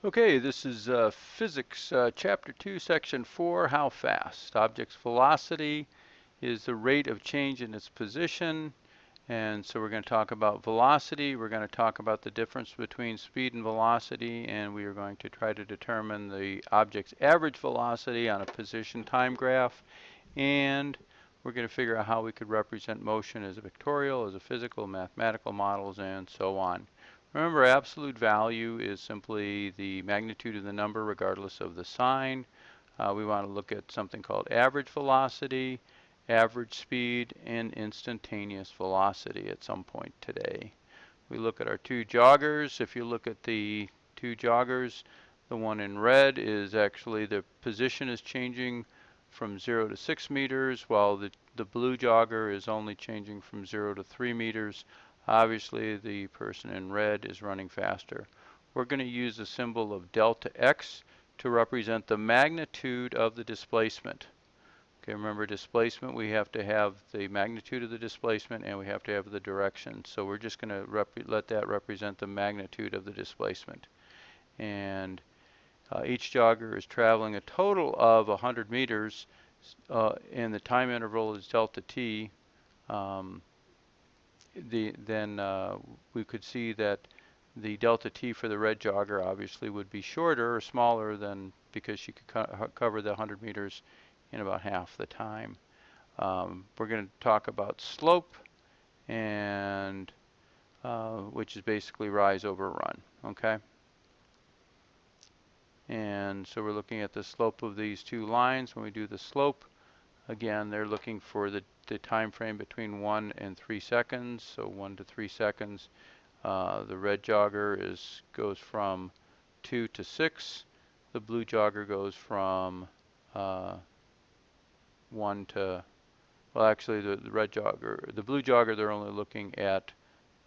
Okay, this is Physics, Chapter 2, Section 4, How Fast? Object's velocity is the rate of change in its position. And so we're going to talk about velocity. We're going to talk about the difference between speed and velocity, and we are going to try to determine the object's average velocity on a position time graph. And we're going to figure out how we could represent motion as a vectorial, as a physical, mathematical models, and so on. Remember, absolute value is simply the magnitude of the number regardless of the sign. We want to look at something called average velocity, average speed, and instantaneous velocity at some point today. We look at our two joggers. If you look at the two joggers, the one in red is actually the position is changing from 0 to 6 meters, while the blue jogger is only changing from 0 to 3 meters. Obviously, the person in red is running faster. We're going to use the symbol of delta x to represent the magnitude of the displacement. Okay, remember displacement, we have to have the magnitude of the displacement and we have to have the direction. So we're just going to let that represent the magnitude of the displacement. And each jogger is traveling a total of 100 meters and the time interval is delta t. Um, then we could see that the delta t for the red jogger obviously would be shorter or smaller than because she could cover the 100 meters in about half the time. We're going to talk about slope, and which is basically rise over run. Okay, and so we're looking at the slope of these two lines. When we do the slope, again, they're looking for the time frame between 1 and 3 seconds. So 1 to 3 seconds. The red jogger goes from 2 to 6. The blue jogger goes from 1 to, well, actually the blue jogger, they're only looking at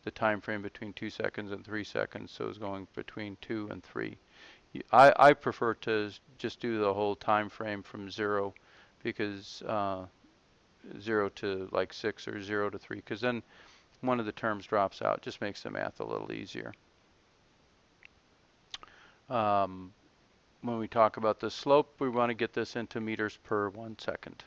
the time frame between 2 seconds and 3 seconds, so it's going between 2 and 3. I prefer to just do the whole time frame from 0 because 0 to like 6 or 0 to 3, because then one of the terms drops out. Just makes the math a little easier. When we talk about the slope, we want to get this into meters per 1 second.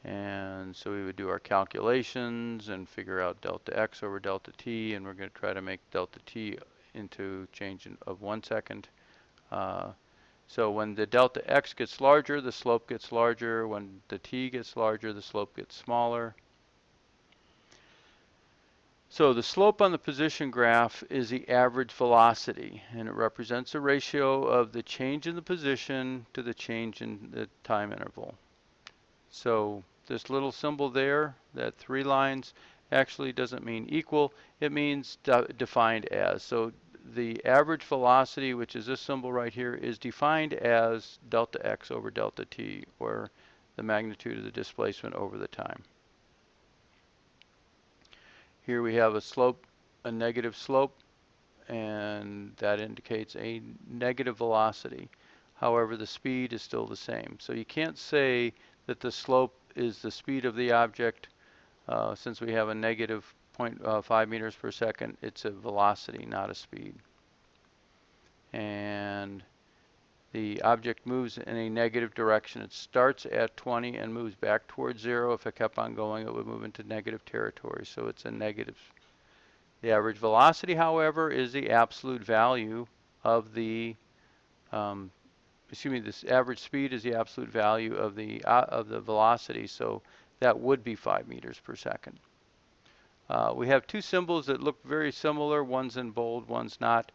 And so we would do our calculations and figure out delta x over delta t, and we're going to try to make delta t into change of 1 second. So when the delta x gets larger, the slope gets larger. When the t gets larger, the slope gets smaller. So the slope on the position graph is the average velocity, and it represents a ratio of the change in the position to the change in the time interval. So this little symbol there, that 3 lines, actually doesn't mean equal. It means defined as. So the average velocity, which is this symbol right here, is defined as delta x over delta t, or the magnitude of the displacement over the time. Here we have a slope, a negative slope, and that indicates a negative velocity. However, the speed is still the same. So you can't say that the slope is the speed of the object. Since we have a negative 0.5 meters per second, it's a velocity, not a speed. And the object moves in a negative direction. It starts at 20 and moves back towards 0. If it kept on going, it would move into negative territory. So it's a negative. The average velocity, however, is the absolute value of the, this average speed is the absolute value of the velocity. So that would be 5 meters per second. We have two symbols that look very similar. One's in bold, one's not.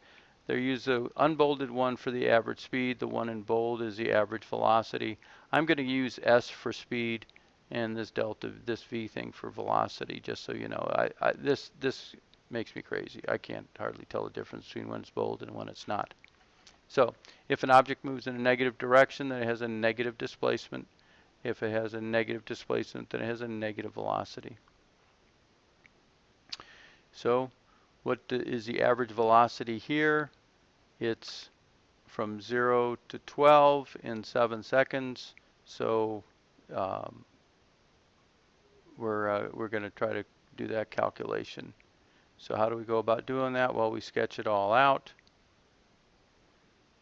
They use the unbolded one for the average speed. The one in bold is the average velocity. I'm going to use S for speed and this delta, this V thing for velocity, just so you know. This makes me crazy. I can't hardly tell the difference between when it's bold and when it's not. So if an object moves in a negative direction, then it has a negative displacement. If it has a negative displacement, then it has a negative velocity. So what is the average velocity here? It's from 0 to 12 in 7 seconds. So we're going to try to do that calculation. So how do we go about doing that? Well, we sketch it all out.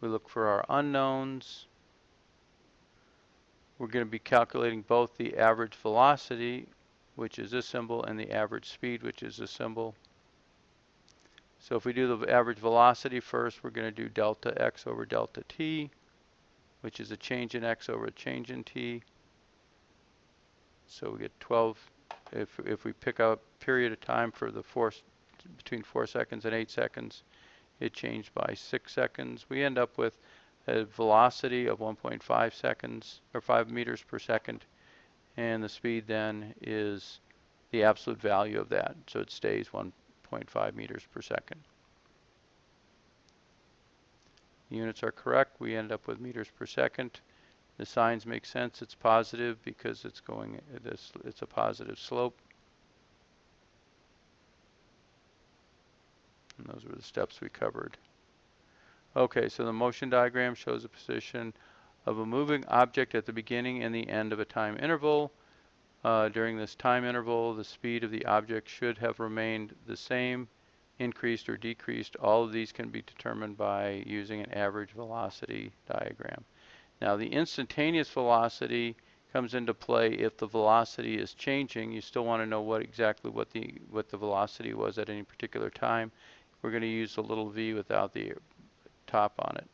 We look for our unknowns. We're going to be calculating both the average velocity, which is this symbol, and the average speed, which is this symbol. So if we do the average velocity first, we're going to do delta x over delta t, which is a change in x over a change in t. So we get 12. If we pick a period of time for the between 4 seconds and 8 seconds, it changed by 6 seconds. We end up with a velocity of 1.5 seconds, or 5 meters per second, and the speed then is the absolute value of that, so it stays 1.5 meters per second. The units are correct. We end up with meters per second. The signs make sense. It's positive because it's going it's a positive slope. And those were the steps we covered. Okay, so the motion diagram shows the position of a moving object at the beginning and the end of a time interval. During this time interval, the speed of the object should have remained the same, increased or decreased. All of these can be determined by using an average velocity diagram. Now, the instantaneous velocity comes into play if the velocity is changing. You still want to know exactly what the velocity was at any particular time. We're going to use the little v without the top on it.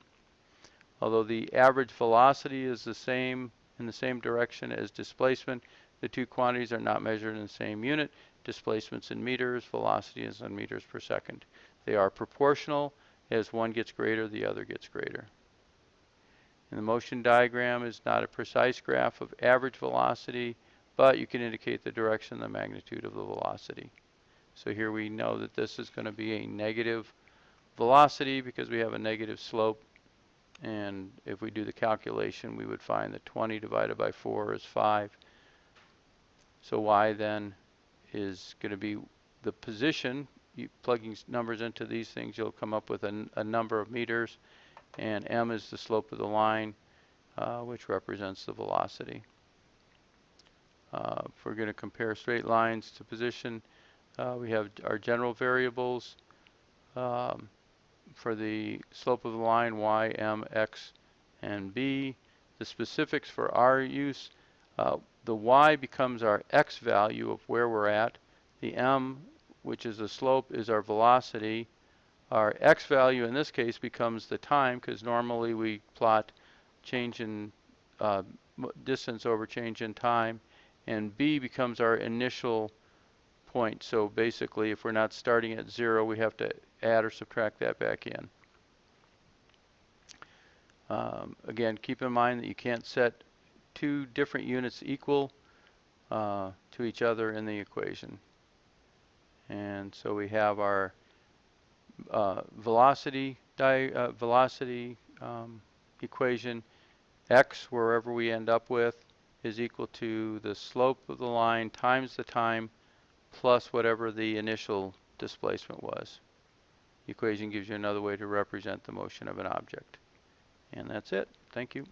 Although the average velocity is the same in the same direction as displacement, the two quantities are not measured in the same unit. Displacement's in meters, velocity is in meters per second. They are proportional. As one gets greater, the other gets greater. And the motion diagram is not a precise graph of average velocity, but you can indicate the direction and the magnitude of the velocity. So here we know that this is going to be a negative velocity because we have a negative slope. And if we do the calculation, we would find that 20 divided by 4 is 5. So y then is going to be the position. Plugging numbers into these things, you'll come up with a number of meters. And m is the slope of the line, which represents the velocity. If we're going to compare straight lines to position, we have our general variables for the slope of the line, y, m, x, and b. The specifics for our use, the y becomes our x value of where we're at. The m, which is the slope, is our velocity. Our x value in this case becomes the time, because normally we plot change in distance over change in time. And b becomes our initial point. So basically, if we're not starting at 0, we have to add or subtract that back in. Again, keep in mind that you can't set two different units equal to each other in the equation. And so we have our velocity equation. X, wherever we end up with, is equal to the slope of the line times the time plus whatever the initial displacement was. The equation gives you another way to represent the motion of an object. And that's it. Thank you.